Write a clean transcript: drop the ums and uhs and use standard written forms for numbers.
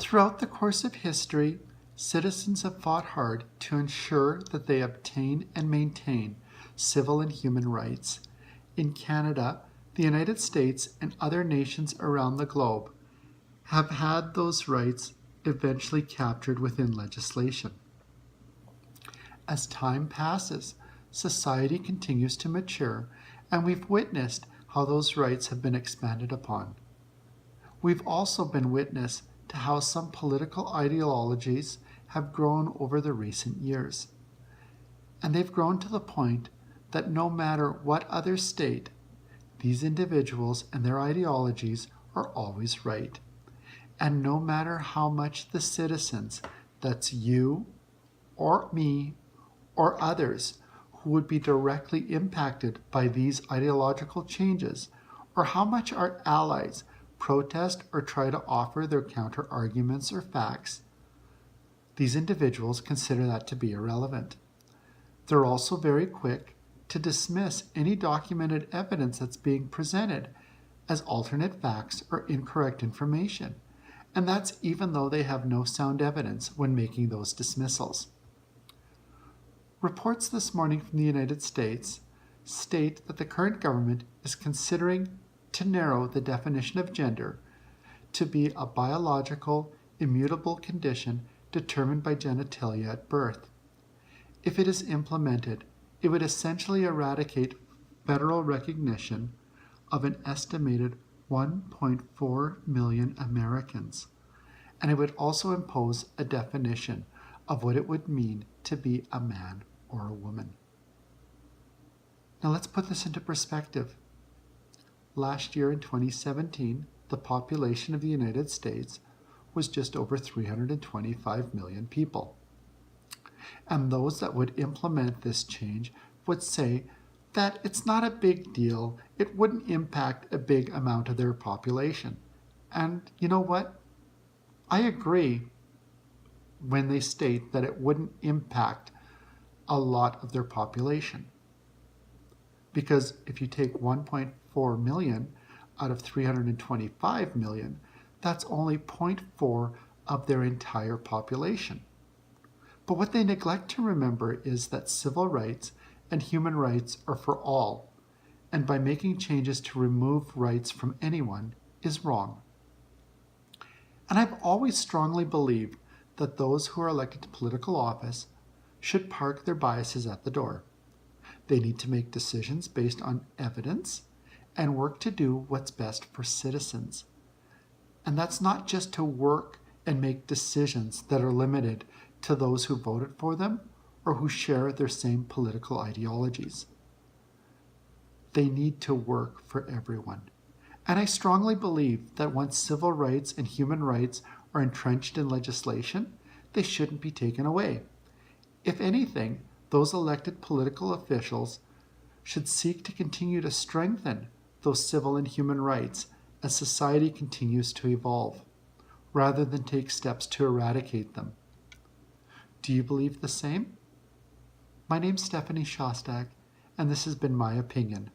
Throughout the course of history, citizens have fought hard to ensure that they obtain and maintain civil and human rights. In Canada, the United States, and other nations around the globe have had those rights eventually captured within legislation. As time passes, society continues to mature, and we've witnessed how those rights have been expanded upon. We've also been witness to how some political ideologies have grown over the recent years. And they've grown to the point that no matter what others state, these individuals and their ideologies are always right. And no matter how much the citizens, that's you or me or others, who would be directly impacted by these ideological changes, or how much our allies protest or try to offer their counter arguments or facts, these individuals consider that to be irrelevant. They're also very quick to dismiss any documented evidence that's being presented as alternate facts or incorrect information, and that's even though they have no sound evidence when making those dismissals. Reports this morning from the United States state that the current government is considering to narrow the definition of gender to be a biological, immutable condition determined by genitalia at birth. If it is implemented, it would essentially eradicate federal recognition of an estimated 1.4 million Americans, and it would also impose a definition of what it would mean to be a man or a woman. Now let's put this into perspective. Last year in 2017, the population of the United States was just over 325 million people. And those that would implement this change would say that it's not a big deal, it wouldn't impact a big amount of their population. And you know what? I agree when they state that it wouldn't impact a lot of their population. Because if you take 1.4 million out of 325 million, that's only 0.4 of their entire population. But what they neglect to remember is that civil rights and human rights are for all, and by making changes to remove rights from anyone is wrong. And I've always strongly believed that those who are elected to political office should park their biases at the door. They need to make decisions based on evidence and work to do what's best for citizens. And that's not just to work and make decisions that are limited to those who voted for them or who share their same political ideologies. They need to work for everyone. And I strongly believe that once civil rights and human rights are entrenched in legislation, they shouldn't be taken away. If anything, those elected political officials should seek to continue to strengthen those civil and human rights as society continues to evolve, rather than take steps to eradicate them. Do you believe the same? My name's Stephanie Shostak, and this has been my opinion.